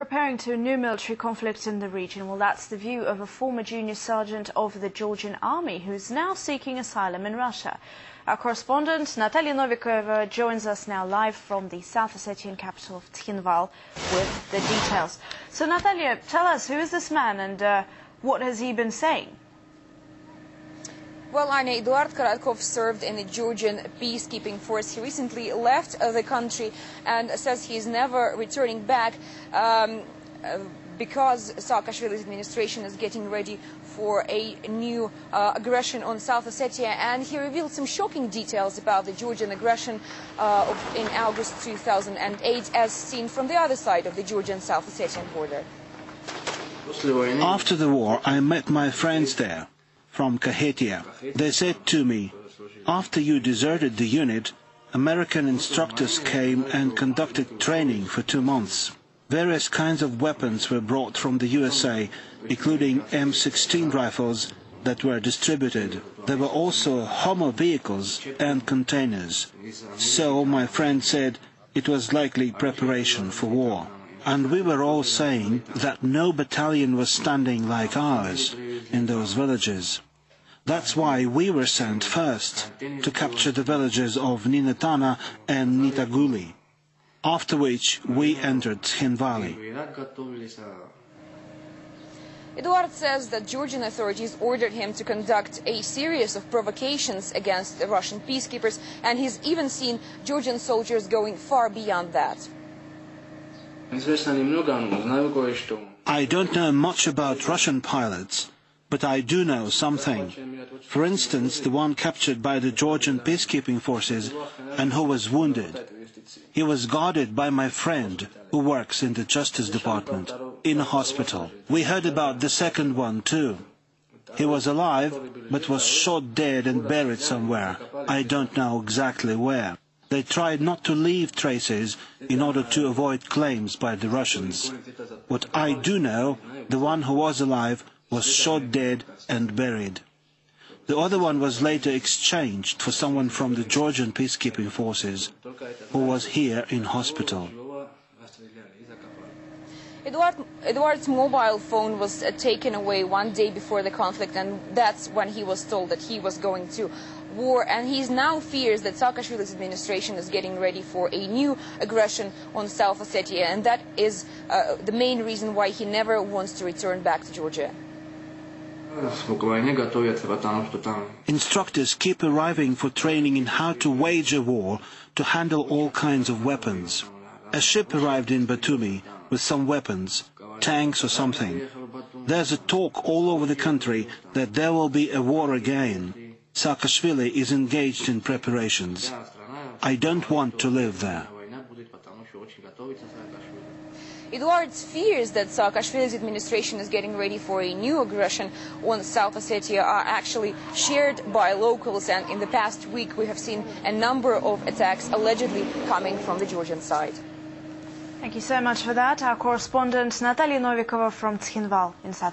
preparing to a new military conflict in the region. Well, that's the view of a former junior sergeant of the Georgian army who is now seeking asylum in Russia. Our correspondent Natalia Novikova joins us now live from the South Ossetian capital of Tskhinval with the details. So Natalia, tell us, who is this man and what has he been saying? Well, Anya, Eduard Karatkov served in the Georgian peacekeeping force. He recently left the country and says he is never returning back because Saakashvili's administration is getting ready for a new aggression on South Ossetia. And he revealed some shocking details about the Georgian aggression in August 2008, as seen from the other side of the Georgian-South Ossetian border. After the war, I met my friends there from Kakheta. They said to me, after you deserted the unit, American instructors came and conducted training for 2 months. Various kinds of weapons were brought from the USA, including M16 rifles that were distributed. There were also Hummer vehicles and containers. So my friend said it was likely preparation for war. And we were all saying that no battalion was standing like ours in those villages. That's why we were sent first to capture the villages of Ninetana and Nitaguli, after which we entered Tskhinval. Eduard says that Georgian authorities ordered him to conduct a series of provocations against the Russian peacekeepers, and he's even seen Georgian soldiers going far beyond that. I don't know much about Russian pilots, but I do know something. For instance, the one captured by the Georgian peacekeeping forces and who was wounded. He was guarded by my friend who works in the Justice Department, in a hospital. We heard about the second one too. He was alive, but was shot dead and buried somewhere. I don't know exactly where. They tried not to leave traces in order to avoid claims by the Russians. What I do know, the one who was alive was shot dead and buried. The other one was later exchanged for someone from the Georgian peacekeeping forces who was here in hospital. Eduard's mobile phone was taken away one day before the conflict, and that's when he was told that he was going to war. And he now fears that Saakashvili's administration is getting ready for a new aggression on South Ossetia, and that is the main reason why he never wants to return back to Georgia. Instructors keep arriving for training in how to wage a war to handle all kinds of weapons. A ship arrived in Batumi with some weapons, tanks or something. There's a talk all over the country that there will be a war again. Saakashvili is engaged in preparations. I don't want to live there. Eduard fears that Saakashvili's administration is getting ready for a new aggression on South Ossetia are actually shared by locals, and in the past week we have seen a number of attacks allegedly coming from the Georgian side. Thank you so much for that. Our correspondent Natalia Novikova from Tskhinval in South